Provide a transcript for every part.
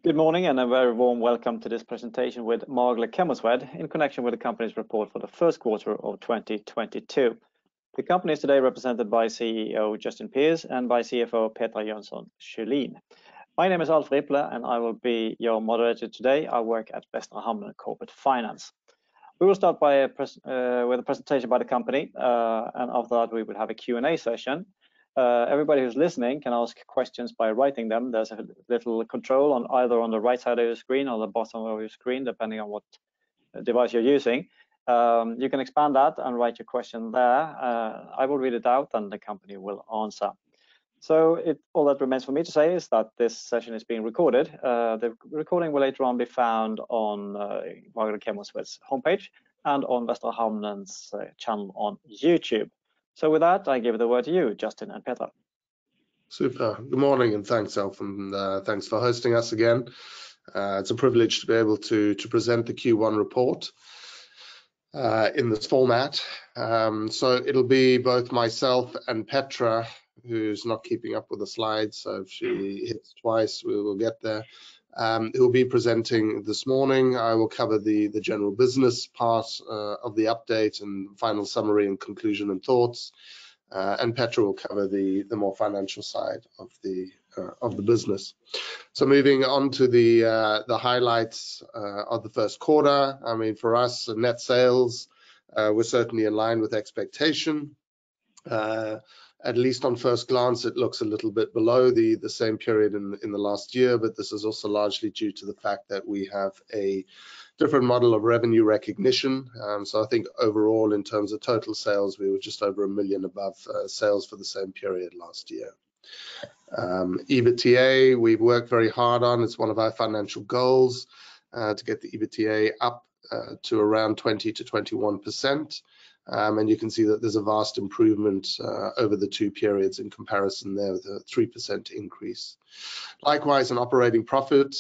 Good morning and a very warm welcome to this presentation with Magle Chemoswed in connection with the company's report for the first quarter of 2022. The company is today represented by CEO Justin Pierce and by CFO Petra Jönsson Sjölin. My name is Alf Riple and I will be your moderator today. I work at Västra Hamnen Corporate Finance. We will start with a presentation by the company and after that we will have a Q&A session. Everybody who's listening can ask questions by writing them. There's a little control on either on the right side of your screen or the bottom of your screen, depending on what device you're using. You can expand that and write your question there. I will read it out and the company will answer. So all that remains for me to say is that this session is being recorded. The recording will later on be found on Magle Chemoswed's homepage and on Västra Hamnen's channel on YouTube. So with that, I give the word to you, Justin and Petra. Super. Good morning and thanks, Alf, and thanks for hosting us again. It's a privilege to be able to present the Q1 report in this format. So it'll be both myself and Petra, who's not keeping up with the slides, so if she hits twice, we will get there. Who will be presenting this morning. I will cover the general business part of the update and final summary and conclusion and thoughts. And Petra will cover the more financial side of the business. So moving on to the highlights of the first quarter. I mean, for us, net sales were certainly in line with expectation. At least on first glance, it looks a little bit below the same period in the last year, but this is also largely due to the fact that we have a different model of revenue recognition. So I think overall, in terms of total sales, we were just over 1 million above sales for the same period last year. EBITDA, we've worked very hard on. It's one of our financial goals to get the EBITDA up to around 20 to 21%. And you can see that there's a vast improvement over the two periods in comparison there with a 3% increase. Likewise, an operating profit,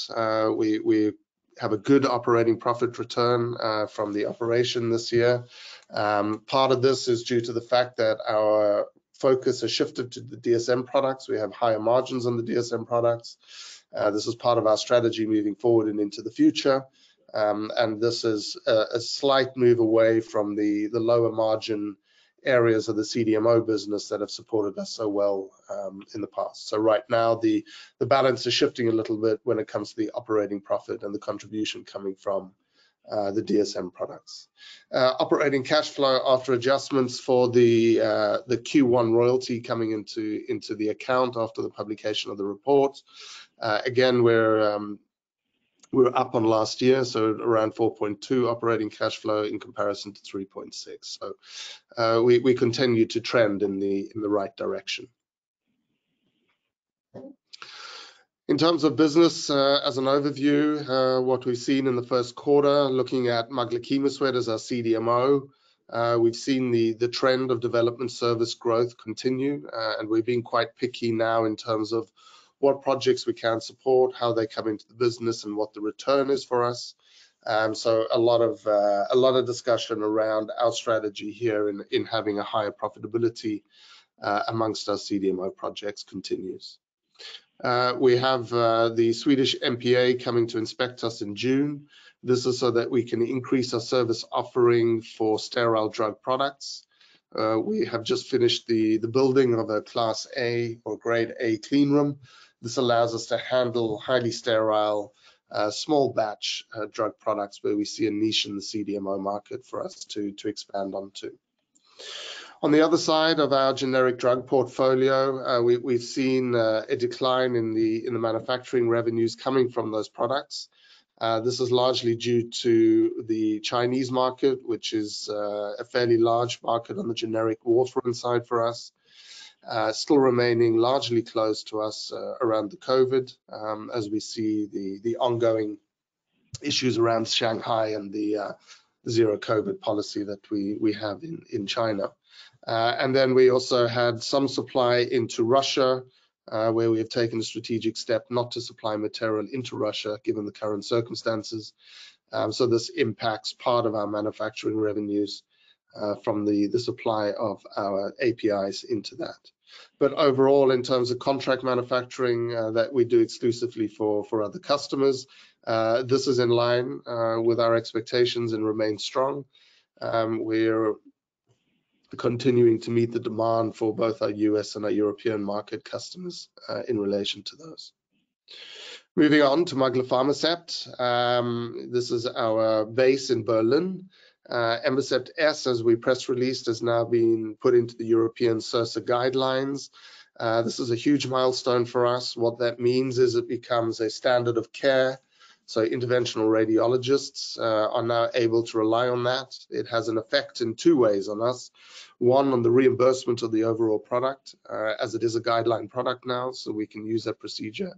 we have a good operating profit return from the operation this year. Part of this is due to the fact that our focus has shifted to the DSM products. We have higher margins on the DSM products. This is part of our strategy moving forward and into the future. And this is a slight move away from the lower margin areas of the CDMO business that have supported us so well in the past. So right now the balance is shifting a little bit when it comes to the operating profit and the contribution coming from the DSM products. Operating cash flow after adjustments for the Q1 royalty coming into the account after the publication of the report. Again, we're up on last year, so around 4.2 operating cash flow in comparison to 3.6. So we continue to trend in the right direction. In terms of business, as an overview, what we've seen in the first quarter, looking at Magle Chemoswed as our CDMO, we've seen the trend of development service growth continue, and we've been quite picky now in terms of what projects we can support, how they come into the business, and what the return is for us. So a lot of discussion around our strategy here in having a higher profitability amongst our CDMO projects continues. We have the Swedish MPA coming to inspect us in June. This is so that we can increase our service offering for sterile drug products. We have just finished the building of a Class A or Grade A clean room. This allows us to handle highly sterile, small batch drug products where we see a niche in the CDMO market for us to expand onto. On the other side of our generic drug portfolio, we've seen a decline in the manufacturing revenues coming from those products. This is largely due to the Chinese market, which is a fairly large market on the generic warfarin side for us. Still remaining largely closed to us around the COVID, as we see the ongoing issues around Shanghai and the zero COVID policy that we have in China. And then we also had some supply into Russia, where we have taken a strategic step not to supply material into Russia given the current circumstances. So this impacts part of our manufacturing revenues. from the supply of our APIs into that. But overall, in terms of contract manufacturing that we do exclusively for other customers, this is in line with our expectations and remains strong. We're continuing to meet the demand for both our US and our European market customers in relation to those. Moving on to Magle Pharmacept. This is our base in Berlin. Embocept S, as we press released, has now been put into the European CIRSA guidelines. This is a huge milestone for us. What that means is it becomes a standard of care. So interventional radiologists are now able to rely on that. It has an effect in two ways on us. One, on the reimbursement of the overall product, as it is a guideline product now, so we can use that procedure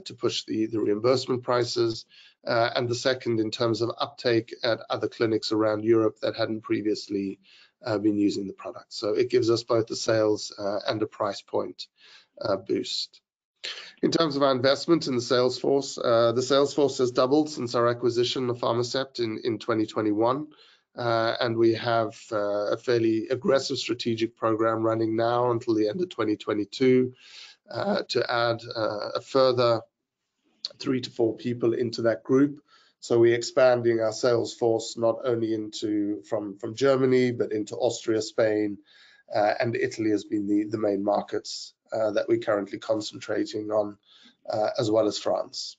to push the reimbursement prices. And the second, in terms of uptake at other clinics around Europe that hadn't previously been using the product. So it gives us both a sales and a price point boost. In terms of our investment in the sales force has doubled since our acquisition of Pharmacept in 2021. And we have a fairly aggressive strategic program running now until the end of 2022 to add a further 3 to 4 people into that group. So we're expanding our sales force not only from Germany, but into Austria, Spain, and Italy has been the main markets that we're currently concentrating on, as well as France.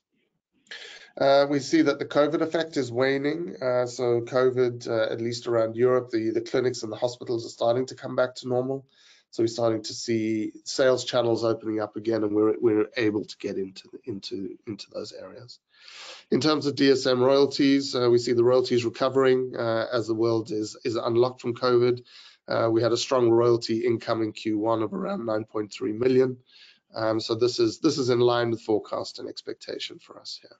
We see that the COVID effect is waning. So COVID, at least around Europe, the clinics and the hospitals are starting to come back to normal. So we're starting to see sales channels opening up again, and we're able to get into those areas. In terms of DSM royalties, we see the royalties recovering as the world is unlocked from COVID. We had a strong royalty income in Q1 of around 9.3 million. So this is in line with forecast and expectation for us here.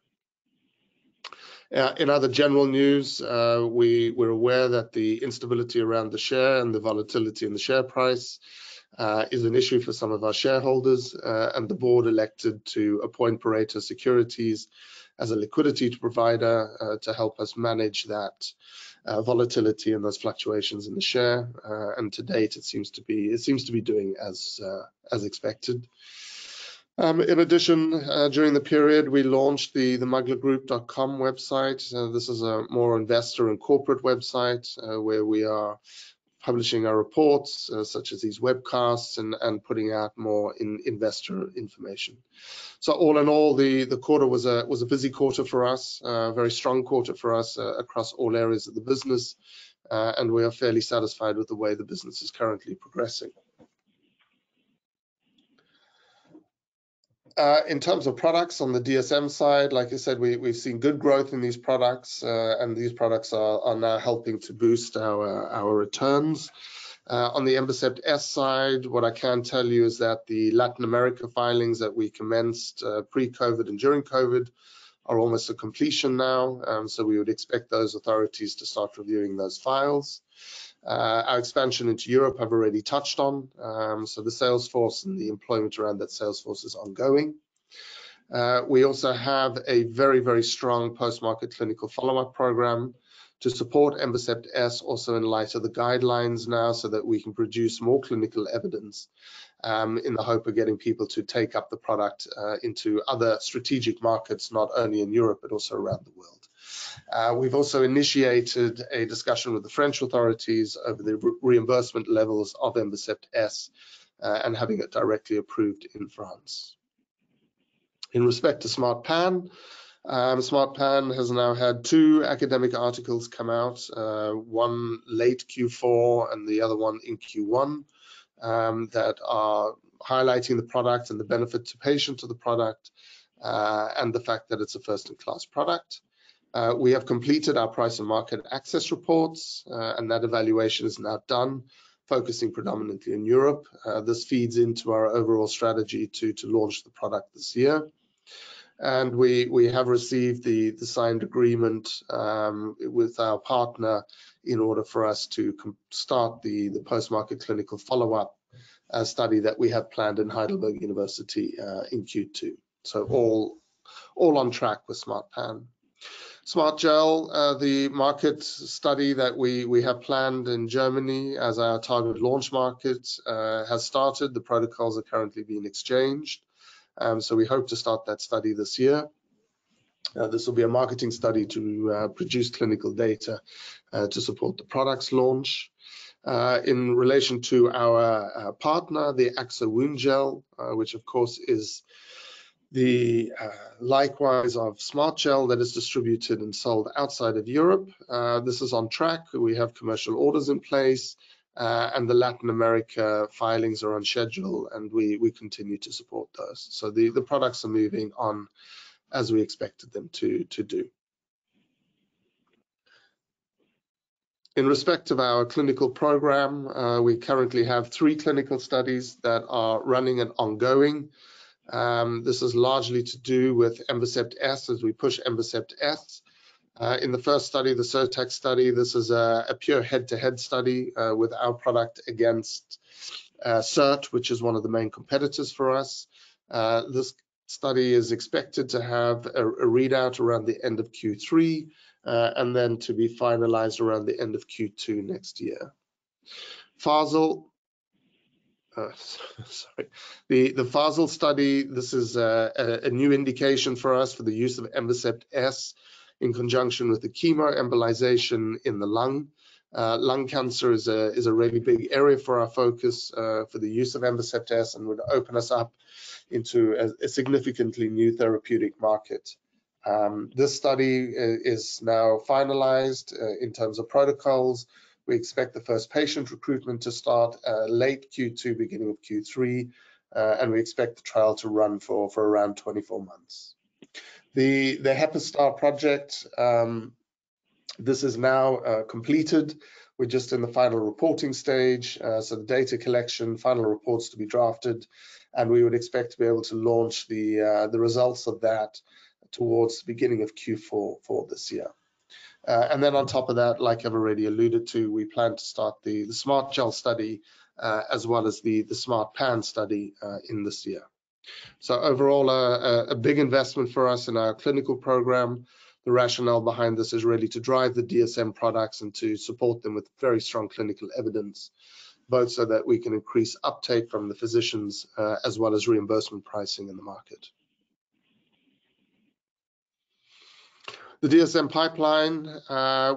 In other general news, we're aware that the instability around the share and the volatility in the share price is an issue for some of our shareholders, and the board elected to appoint Pareto Securities as a liquidity provider to help us manage that volatility and those fluctuations in the share. And to date, it seems to be doing as expected. In addition, during the period, we launched the maglegroup.com website. This is a more investor and corporate website where we are publishing our reports, such as these webcasts, and putting out more investor information. So all in all, the quarter was a busy quarter for us, a very strong quarter for us across all areas of the business, and we are fairly satisfied with the way the business is currently progressing. In terms of products on the DSM side, like I said, we've seen good growth in these products, and these products are now helping to boost our returns. On the Embocept S side, what I can tell you is that the Latin America filings that we commenced pre-COVID and during COVID are almost a completion now. So we would expect those authorities to start reviewing those files. Our expansion into Europe I've already touched on. So the sales force and the employment around that sales force is ongoing. We also have a very, very strong post-market clinical follow-up program to support Embocept S, also in light of the guidelines now, so that we can produce more clinical evidence in the hope of getting people to take up the product into other strategic markets, not only in Europe, but also around the world. We've also initiated a discussion with the French authorities over the reimbursement levels of Embocept S and having it directly approved in France. In respect to SmartPan, SmartPan has now had 2 academic articles come out, one late Q4 and the other one in Q1, that are highlighting the product and the benefit to patients of the product, and the fact that it's a first-in-class product. We have completed our price and market access reports, and that evaluation is now done, focusing predominantly in Europe. This feeds into our overall strategy to launch the product this year. And we have received the signed agreement with our partner in order for us to start the post-market clinical follow-up study that we have planned in Heidelberg University in Q2. So all on track with SmartPan. Smart Gel, the market study that we have planned in Germany as our target launch market has started. The protocols are currently being exchanged. So we hope to start that study this year. This will be a marketing study to produce clinical data to support the product's launch. In relation to our partner, the AXA Wound Gel, which of course is the likewise of Smart Gel that is distributed and sold outside of Europe. This is on track. We have commercial orders in place, and the Latin America filings are on schedule, and we continue to support those. So the products are moving on as we expected them to do. In respect of our clinical program, we currently have 3 clinical studies that are running and ongoing. This is largely to do with Envacept S as we push Envacept S. In the first study, the CERTAC study, this is a pure head-to-head study with our product against CERT, which is one of the main competitors for us. This study is expected to have a readout around the end of Q3 and then to be finalized around the end of Q2 next year. Fasel. Sorry, the Fasel study, this is a new indication for us for the use of Envacept S in conjunction with the chemo embolization in the lung. Lung cancer is a really big area for our focus for the use of Envacept S and would open us up into a significantly new therapeutic market. This study is now finalized in terms of protocols. We expect the first patient recruitment to start late Q2, beginning of Q3, and we expect the trial to run for around 24 months. The HEPA-STAR project, this is now completed. We're just in the final reporting stage, so the data collection, final reports to be drafted, and we would expect to be able to launch the results of that towards the beginning of Q4 for this year. And then on top of that, like I've already alluded to, we plan to start the Smart Gel study as well as the Smart Pan study in this year. So overall, a big investment for us in our clinical program. The rationale behind this is really to drive the DSM products and to support them with very strong clinical evidence, both so that we can increase uptake from the physicians as well as reimbursement pricing in the market. The DSM pipeline,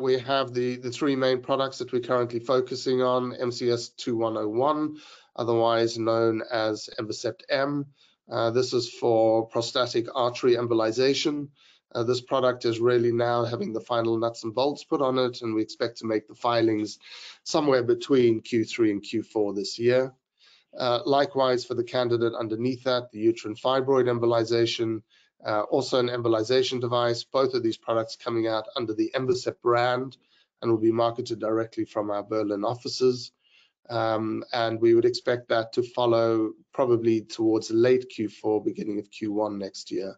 we have the 3 main products that we're currently focusing on. MCS 2101, otherwise known as Envacept M. This is for prostatic artery embolization. This product is really now having the final nuts and bolts put on it, and we expect to make the filings somewhere between Q3 and Q4 this year. Likewise, for the candidate underneath that, the uterine fibroid embolization, also an embolization device. Both of these products coming out under the Envacept brand and will be marketed directly from our Berlin offices. And we would expect that to follow probably towards late Q4, beginning of Q1 next year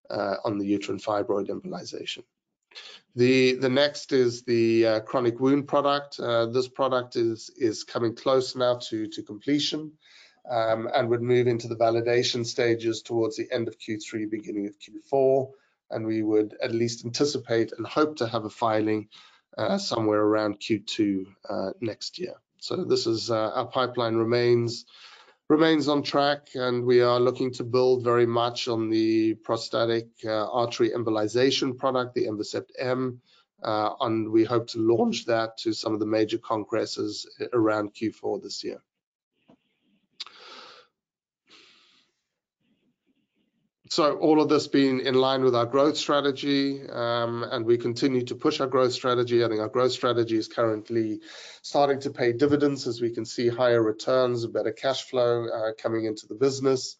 on the uterine fibroid embolization. The next is the chronic wound product. This product is coming close now to completion and would move into the validation stages towards the end of Q3, beginning of Q4. And we would at least anticipate and hope to have a filing somewhere around Q2 next year. So this is our pipeline remains on track, and we are looking to build very much on the prostatic artery embolization product, the Envacept M, and we hope to launch that to some of the major congresses around Q4 this year. So all of this being in line with our growth strategy, and we continue to push our growth strategy. I think our growth strategy is currently starting to pay dividends as we can see higher returns, better cash flow coming into the business.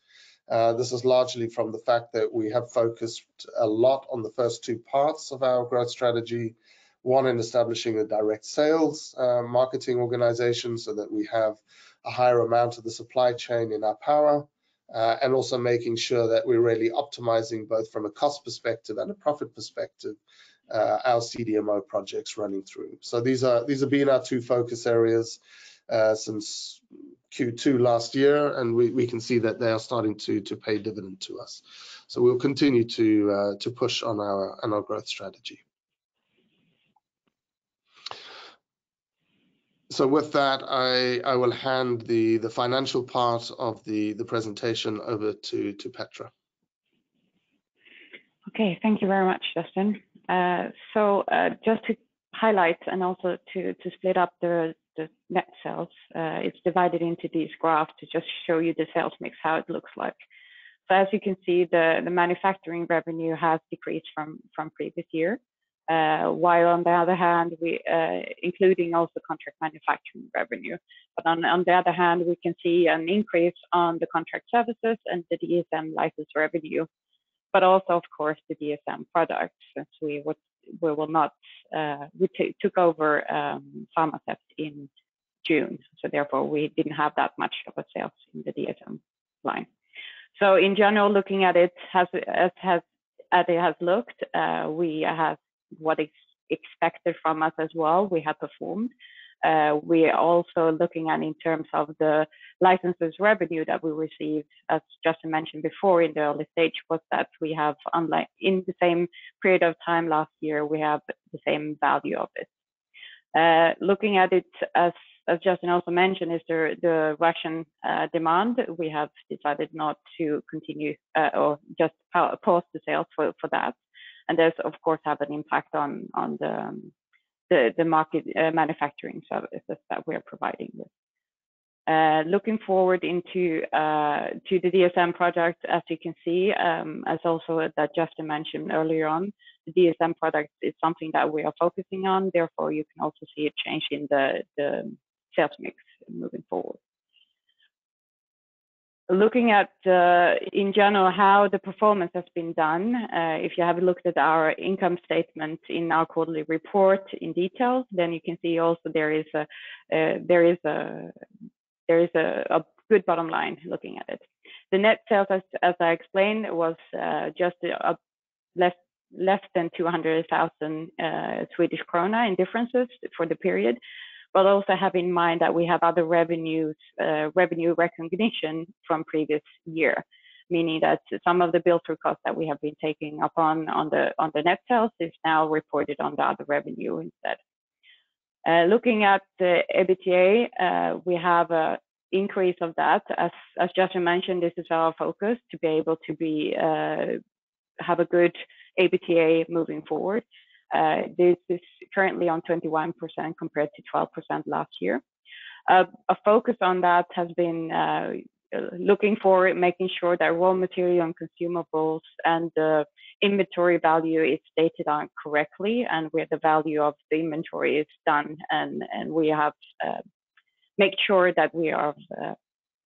This is largely from the fact that we have focused a lot on the first 2 parts of our growth strategy. One, in establishing a direct sales marketing organization so that we have a higher amount of the supply chain in our power. And also making sure that we're really optimizing both from a cost perspective and a profit perspective our CDMO projects running through. So these have been our 2 focus areas since Q2 last year, and we can see that they are starting to pay dividend to us. So we'll continue to push on our growth strategy. So with that, I will hand the financial part of the presentation over to Petra. Okay, thank you very much, Justin. Just to highlight and also to split up the net sales, it's divided into these graphs to just show you the sales mix, how it looks like. So as you can see, the manufacturing revenue has decreased from previous year, while on the other hand, we including also contract manufacturing revenue. But on the other hand, we can see an increase on the contract services and the DSM license revenue, but also, of course, the DSM products, since we took over Pharmacept in June, so therefore we didn't have that much of a sales in the DSM line. So in general, looking at it as it has looked, we have what is expected from us as well. We have performed. We are also looking at in terms of the licenses revenue that we received, as Justin mentioned before in the early stage, was that we have, unlike in the same period of time last year, we have the same value of it. Looking at it as Justin also mentioned, is the Russian demand. We have decided not to continue or just pause the sales for that, and there's of course have an impact on the market manufacturing services that we are providing with. Looking forward into to the DSM product, as you can see, as also that Justin mentioned earlier on, the DSM product is something that we are focusing on. Therefore, you can also see a change in the sales mix moving forward. Looking at in general how the performance has been done, if you have looked at our income statement in our quarterly report in detail, then you can see also there is a good bottom line looking at it. The net sales, as I explained, was just less than 200,000 Swedish krona in differences for the period. But also have in mind that we have other revenues, revenue recognition from previous year, meaning that some of the bill-through costs that we have been taking upon on the net sales is now reported on the other revenue instead. Looking at the EBITDA, we have an increase of that. As Justin mentioned, this is our focus to be able to have a good EBITDA moving forward. This is currently on 21% compared to 12% last year. A focus on that has been looking for making sure that raw material and consumables and the inventory value is stated on correctly, and where the value of the inventory is done, and we have make sure that we are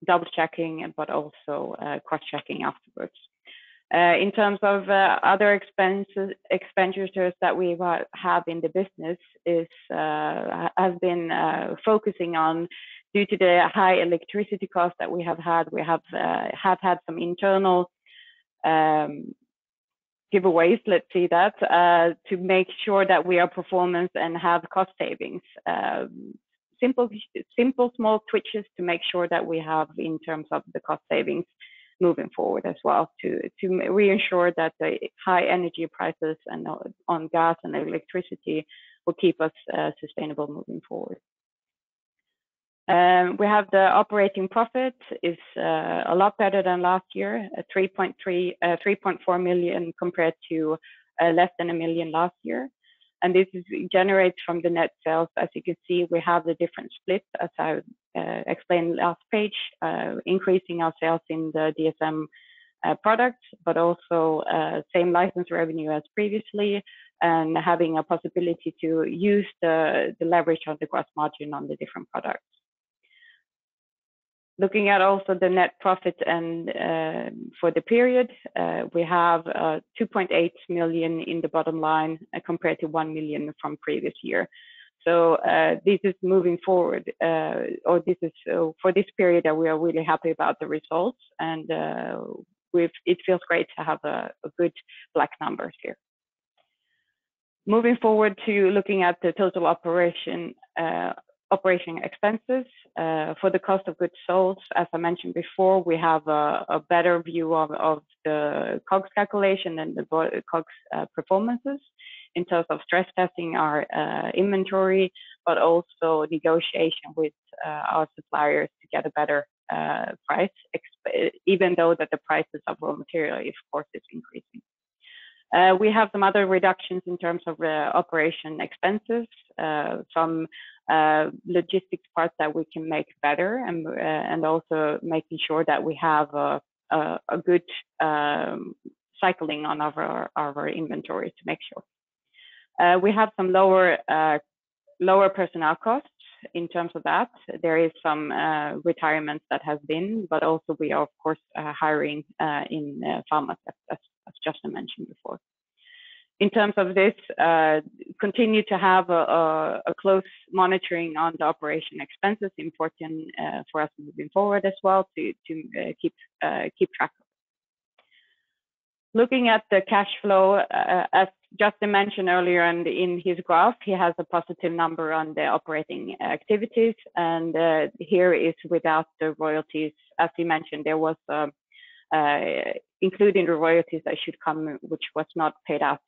double checking but also cross checking afterwards. In terms of other expenditures that we have in the business has been focusing on, due to the high electricity costs that we have had. We have had some internal giveaways, let's see that, to make sure that we are performance and have cost savings. Simple small twitches to make sure that we have in terms of the cost savings moving forward as well, to reassure that the high energy prices and on gas and electricity will keep us sustainable moving forward. We have the operating profit is a lot better than last year, 3.4 million compared to less than 1 million last year. And this generates from the net sales. As you can see, we have the different splits, as I explained last page, increasing our sales in the DSM products, but also same license revenue as previously, and having a possibility to use the leverage of the gross margin on the different products. Looking at also the net profit and for the period, we have 2.8 million in the bottom line compared to 1 million from previous year. So this is moving forward, or this is for this period that we are really happy about the results, and it feels great to have a good black numbers here. Moving forward to looking at the total operation expenses for the cost of goods sold. As I mentioned before, we have a better view of the COGS calculation and the COGS performances in terms of stress testing our inventory, but also negotiation with our suppliers to get a better price, even though that the prices of raw material, of course, is increasing. We have some other reductions in terms of operation expenses, some logistics parts that we can make better, and also making sure that we have a good cycling on our inventory to make sure. We have some lower personnel costs. In terms of that, there is some retirements that has been, but also we are of course hiring in pharma, as Justin mentioned before. In terms of this, continue to have a close monitoring on the operation expenses, important for us moving forward as well to keep track of. Looking at the cash flow, as Justin mentioned earlier, and in his graph, he has a positive number on the operating activities, and here is without the royalties. As he mentioned, there was including the royalties that should come, which was not paid out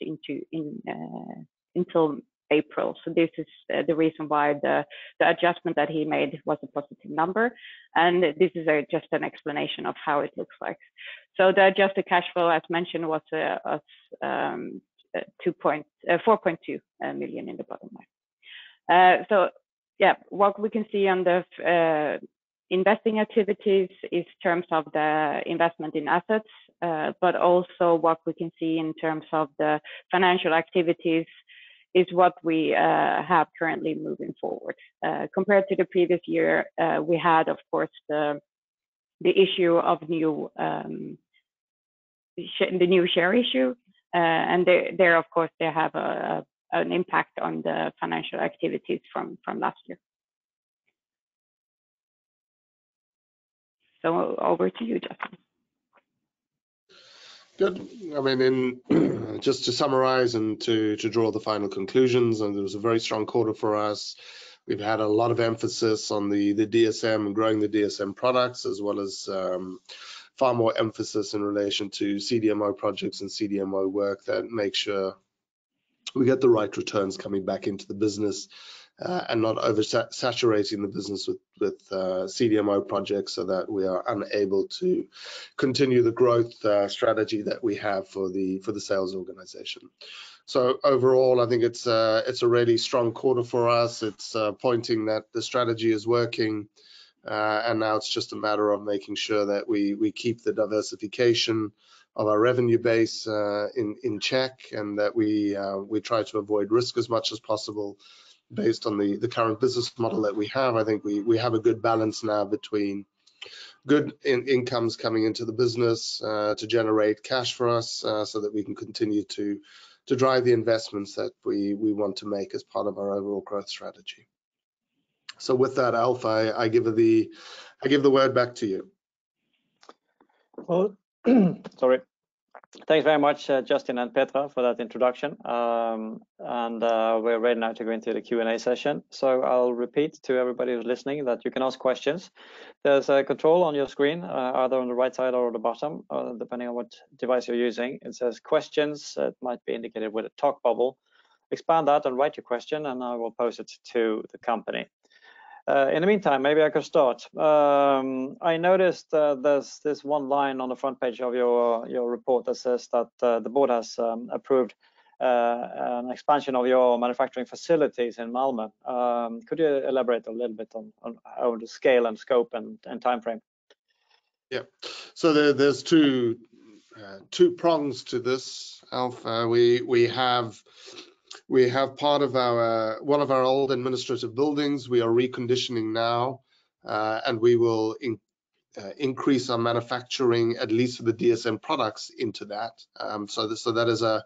until April. So this is the reason why the adjustment that he made was a positive number, and this is just an explanation of how it looks like. So the adjusted cash flow, as mentioned, was 4.2 million in the bottom line. So yeah, what we can see on the investing activities is terms of the investment in assets, but also what we can see in terms of the financial activities is what we have currently moving forward. Compared to the previous year, we had, of course, the issue of the new share issue, and there, of course, they have an impact on the financial activities from last year. So over to you, Justin. Good. I mean, just to summarize and to draw the final conclusions, and it was a very strong quarter for us. We've had a lot of emphasis on the DSM and growing the DSM products, as well as far more emphasis in relation to CDMO projects and CDMO work that make sure we get the right returns coming back into the business, and not oversaturating the business with CDMO projects, so that we are unable to continue the growth strategy that we have for the sales organization. So overall, I think it's a really strong quarter for us. It's pointing that the strategy is working, and now it's just a matter of making sure that we keep the diversification of our revenue base in check, and that we try to avoid risk as much as possible based on the current business model that we have. I think we have a good balance now between good incomes coming into the business to generate cash for us, so that we can continue to drive the investments that we want to make as part of our overall growth strategy. So with that, Alf, I give the word back to you. Well, sorry. Thanks very much, Justin and Petra, for that introduction. We're ready now to go into the Q&A session. So I'll repeat to everybody who's listening that you can ask questions. There's a control on your screen, either on the right side or the bottom, depending on what device you're using. It says questions. It might be indicated with a talk bubble. Expand that and write your question, and I will post it to the company. In the meantime, maybe I could start. I noticed there's this one line on the front page of your report that says that the board has approved an expansion of your manufacturing facilities in Malmö. Could you elaborate a little bit on how the scale and scope and time frame? Yeah, so there's two prongs to this, Alf. We have part of one of our old administrative buildings we are reconditioning now, and we will increase our manufacturing, at least for the DSM products, into that. So that is a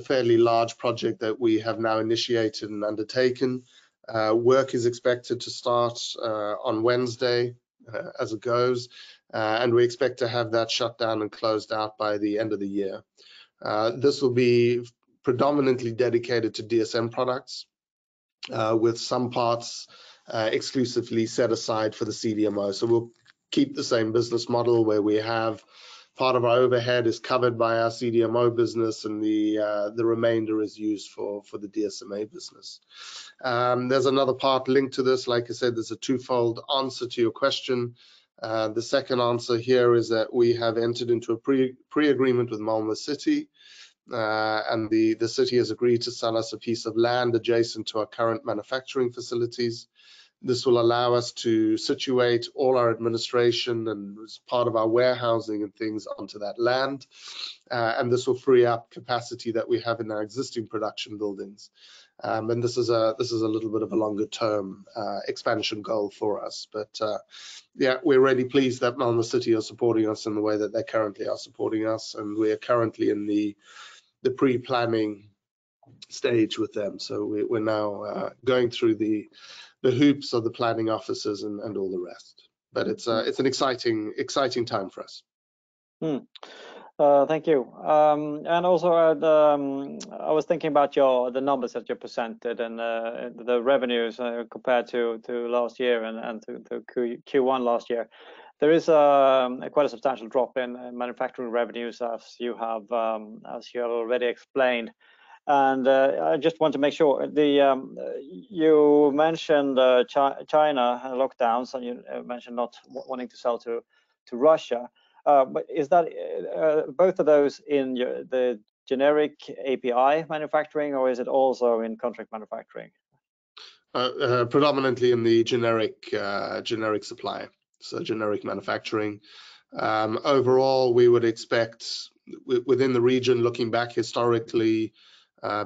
fairly large project that we have now initiated and undertaken. Work is expected to start on Wednesday as it goes, and we expect to have that shut down and closed out by the end of the year. This will be predominantly dedicated to DSM products, with some parts exclusively set aside for the CDMO. So we'll keep the same business model where we have part of our overhead is covered by our CDMO business, and the remainder is used for the DSMA business. There's another part linked to this. Like I said, there's a twofold answer to your question. The second answer here is that we have entered into a pre-agreement with Malmö City, and the city has agreed to sell us a piece of land adjacent to our current manufacturing facilities. This will allow us to situate all our administration and as part of our warehousing and things onto that land, and this will free up capacity that we have in our existing production buildings. And this is a little bit of a longer term expansion goal for us. But yeah, we're really pleased that Malmö City are supporting us in the way that they currently are supporting us, and we are currently in the pre-planning stage with them. So we're now going through the hoops of the planning officers and all the rest. But it's an exciting time for us. Thank you. And also, I was thinking about the numbers that you presented and the revenues compared to last year and to Q1 last year. There is quite a substantial drop in manufacturing revenues, as you have already explained. And I just want to make sure, you mentioned China lockdowns, and you mentioned not wanting to sell to Russia. But is that both of those in the generic API manufacturing, or is it also in contract manufacturing? Predominantly in the generic supply, so generic manufacturing. Overall, we would expect within the region, looking back historically,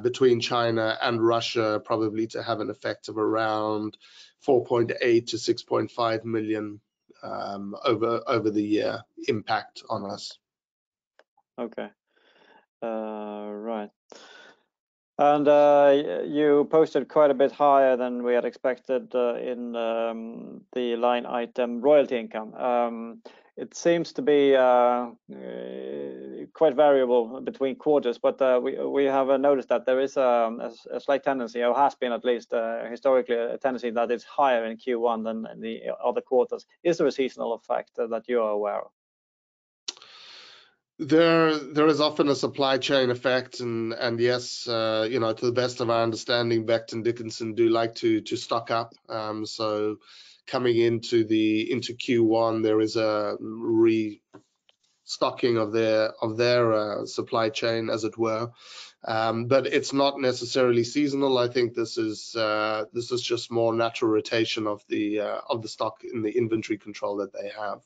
between China and Russia, probably to have an effect of around 4.8 to 6.5 million over the year impact on us. Okay, right. And you posted quite a bit higher than we had expected in the line item royalty income. It seems to be quite variable between quarters, but we have noticed that there is a slight tendency, or has been at least historically, a tendency that it's higher in Q1 than in the other quarters. Is there a seasonal effect that you are aware of? There is often a supply chain effect, and yes, you know, to the best of our understanding, Becton Dickinson do like to stock up. So coming into Q1, there is a restocking of their supply chain, as it were. But it's not necessarily seasonal. I think this is just more natural rotation of the stock in the inventory control that they have.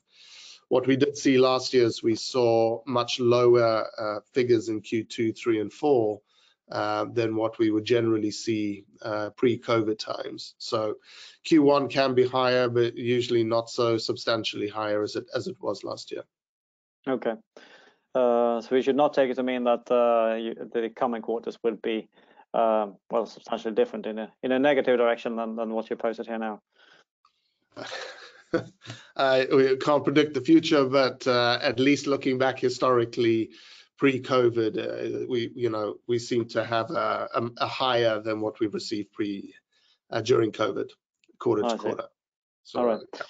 What we did see last year is we saw much lower figures in Q2, 3, and 4 than what we would generally see pre-COVID times. So Q1 can be higher, but usually not so substantially higher as it was last year. Okay, so we should not take it to mean that the coming quarters will be well, substantially different in a negative direction than what you posted here now. We can't predict the future, but at least looking back historically, pre-COVID, we seem to have a higher than what we've received during COVID, quarter to quarter. So, all right. Yeah.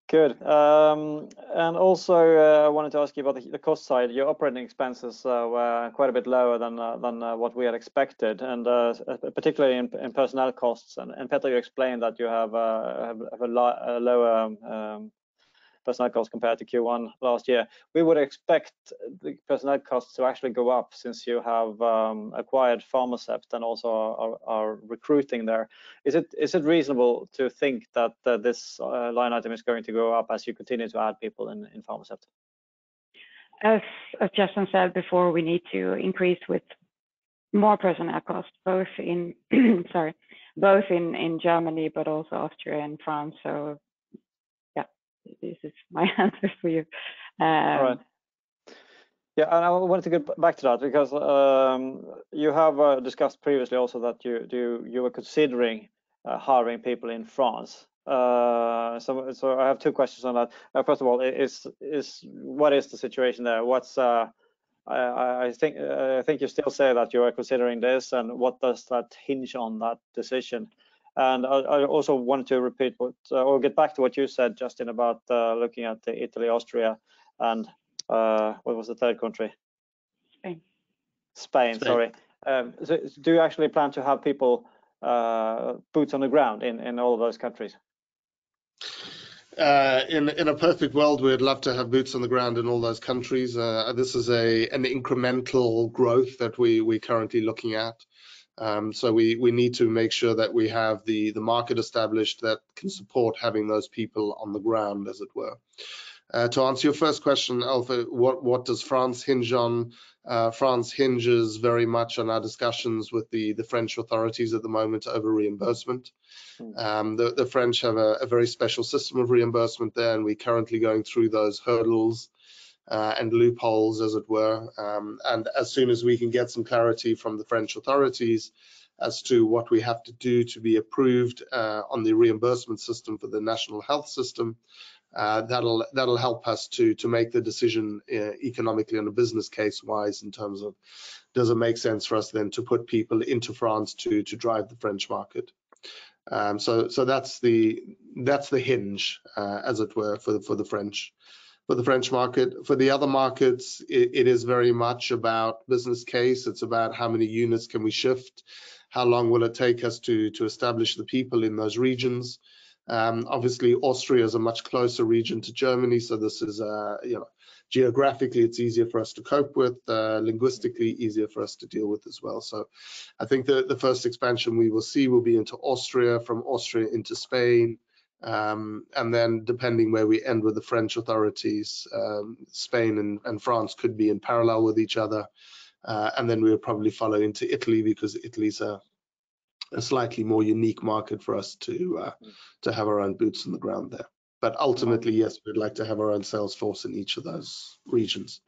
Good. And also, I wanted to ask you about the cost side. Your operating expenses were quite a bit lower than what we had expected, and particularly in personnel costs. And Petra, you explained that you have a lower personnel costs compared to Q1 last year. We would expect the personnel costs to actually go up since you have acquired Pharmacept and also are recruiting there. Is it reasonable to think that this line item is going to go up as you continue to add people in Pharmacept? As Jönsson said before, we need to increase with more personnel costs, both in in Germany, but also Austria and France. So this is my answer for you. All right. Yeah, and I wanted to get back to that because you have discussed previously also that you were considering hiring people in France. So I have two questions on that. First of all, what is the situation there? I think you still say that you are considering this, and what does that hinge on, that decision? And I also wanted to repeat or get back to what you said, Justin, about looking at Italy, Austria, and what was the third country? Spain. Spain. Sorry. So do you actually plan to have people boots on the ground in all of those countries? In a perfect world, we'd love to have boots on the ground in all those countries. This is an incremental growth that we're currently looking at. So we need to make sure that we have the market established that can support having those people on the ground, as it were. To answer your first question, Alpha, what does France hinge on? France hinges very much on our discussions with the French authorities at the moment over reimbursement. The French have a very special system of reimbursement there, and we're currently going through those hurdles and loopholes, as it were. And as soon as we can get some clarity from the French authorities as to what we have to do to be approved on the reimbursement system for the national health system, that'll help us to make the decision economically and a business case wise in terms of does it make sense for us then to put people into France to drive the French market. So that's the hinge, as it were, for the French market. For the other markets, it is very much about business case. It's about how many units can we shift, how long will it take us to establish the people in those regions. Obviously, Austria is a much closer region to Germany, so this is, geographically it's easier for us to cope with, linguistically easier for us to deal with as well. So I think the first expansion we will see will be into Austria, from Austria into Spain, and then depending where we end with the French authorities, Spain and France could be in parallel with each other, and then we'll probably follow into Italy, because Italy's a slightly more unique market for us to have our own boots on the ground there. But ultimately, yes, we'd like to have our own sales force in each of those regions.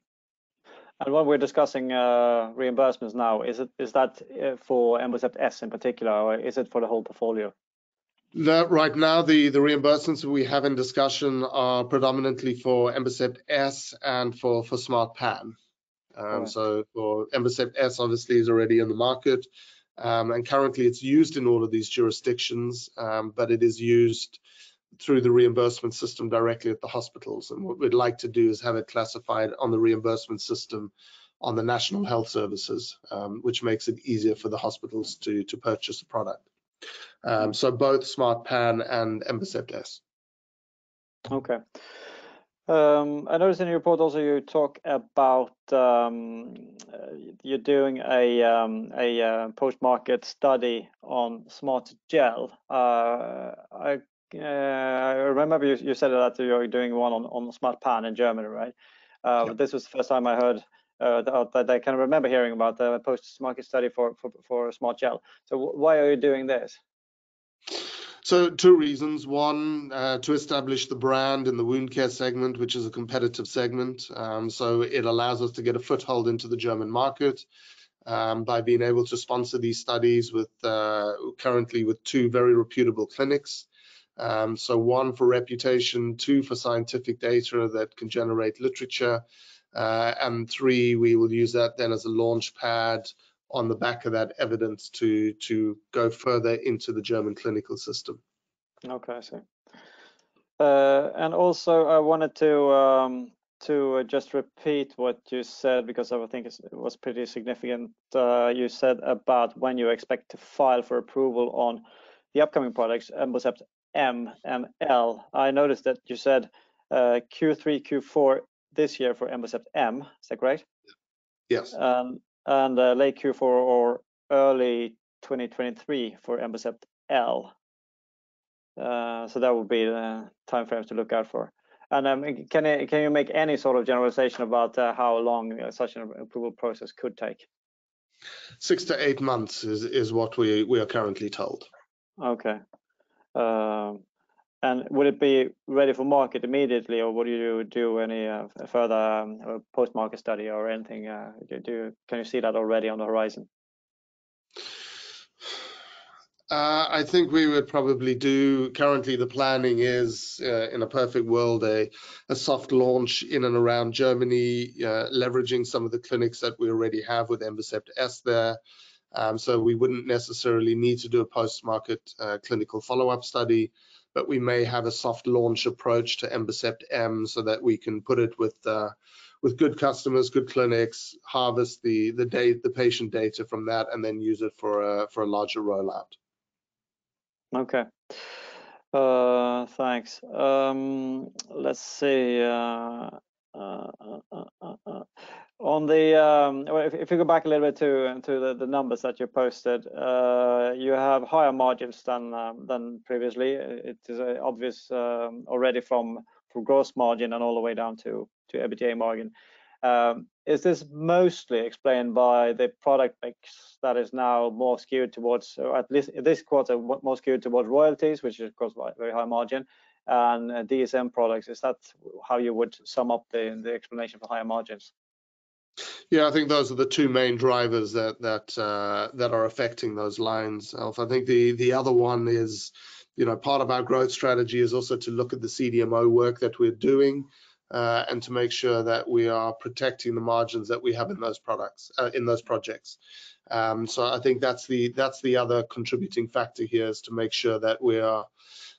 And when we're discussing reimbursements now, is that for Embocept S in particular, or is it for the whole portfolio? Right now, the reimbursements we have in discussion are predominantly for Embocept S and for Smart Pan. So for Embocept S, obviously, is already in the market. And currently it's used in all of these jurisdictions, but it is used through the reimbursement system directly at the hospitals. And what we'd like to do is have it classified on the reimbursement system on the National Health Services, which makes it easier for the hospitals to purchase the product. So both Smart Pan and Embocept S. Okay. I noticed in your report also you talk about you're doing a post-market study on Smart Gel. I remember you said that you're doing one on Smart Pan in Germany, right? Yeah. This was the first time I heard that I can remember hearing about the post-market study for Smart Gel. So why are you doing this? So two reasons. One, to establish the brand in the wound care segment, which is a competitive segment. So it allows us to get a foothold into the German market by being able to sponsor these studies with currently with two very reputable clinics. So one for reputation, two for scientific data that can generate literature, and three, we will use that then as a launch pad on the back of that evidence to go further into the German clinical system. Okay, I see. And also I wanted to just repeat what you said, because I think it was pretty significant. You said about when you expect to file for approval on the upcoming products, Embocept M and L. I noticed that you said Q3, Q4 this year for Embocept M. Is that correct? Yes. And late Q4 or early 2023 for Embocept L. So that would be the time frames to look out for. And can you make any sort of generalization about how long such an approval process could take? 6 to 8 months is what we are currently told. Okay. And would it be ready for market immediately, or would you do any further post-market study or anything? Can you see that already on the horizon? I think we would probably do, currently the planning is, in a perfect world, a soft launch in and around Germany, leveraging some of the clinics that we already have with Embocept S there. So we wouldn't necessarily need to do a post-market clinical follow-up study, but we may have a soft launch approach to Embocept M so that we can put it with good customers, good clinics, harvest the patient data from that, and then use it for a larger rollout. Okay. Thanks. Let's see. On the if you go back a little bit to the numbers that you posted, you have higher margins than previously. It is obvious already from gross margin and all the way down to EBITDA margin. Is this mostly explained by the product mix that is now more skewed towards, or at least this quarter, more skewed towards royalties, which is of course very high margin, and DSM products? Is that how you would sum up the explanation for higher margins? Yeah, I think those are the two main drivers that are affecting those lines, Alf. I think the other one is, part of our growth strategy is also to look at the CDMO work that we're doing, and to make sure that we are protecting the margins that we have in those products, in those projects. So I think that's the other contributing factor here, is to make sure that we are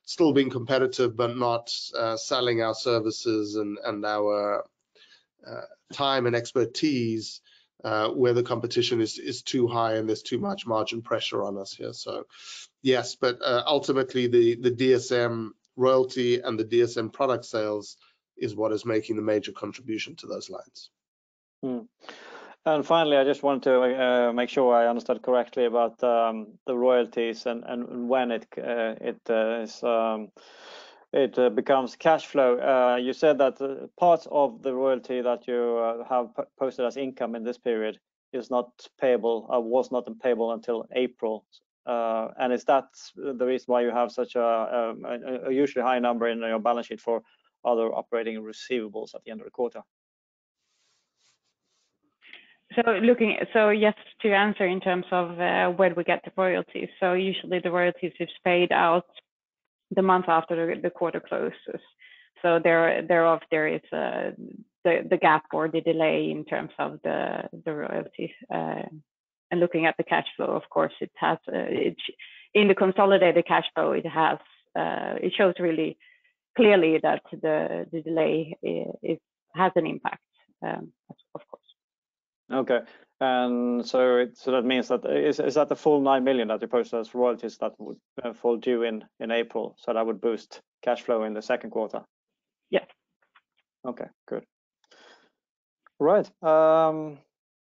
still being competitive, but not selling our services and our time and expertise where the competition is too high and there's too much margin pressure on us here. So yes, but ultimately the DSM royalty and the DSM product sales is what is making the major contribution to those lines. And finally, I just want to make sure I understood correctly about the royalties and when it becomes cash flow. You said that parts of the royalty that you have posted as income in this period is not payable, was not payable until April. And is that the reason why you have such a usually high number in your balance sheet for other operating receivables at the end of the quarter? So yes, to answer in terms of where we get the royalties. So usually the royalties is paid out the month after the quarter closes. So thereof there is the gap or the delay in terms of the royalties. And looking at the cash flow, of course, it has in the consolidated cash flow, it shows really clearly that the delay has an impact, of course. Okay, and so that means that is that the full 9 million that you posted as royalties that would fall due in April? So that would boost cash flow in the second quarter. Yes. Okay, good. Right.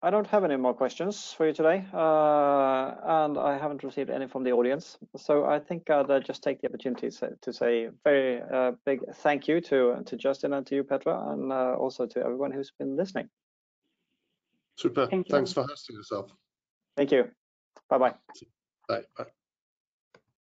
I don't have any more questions for you today, and I haven't received any from the audience. So I think I'll just take the opportunity to say a very big thank you to Justin and to you, Petra, and also to everyone who's been listening. Super. Thanks for hosting yourself. Thank you. Bye-bye. Bye. Bye.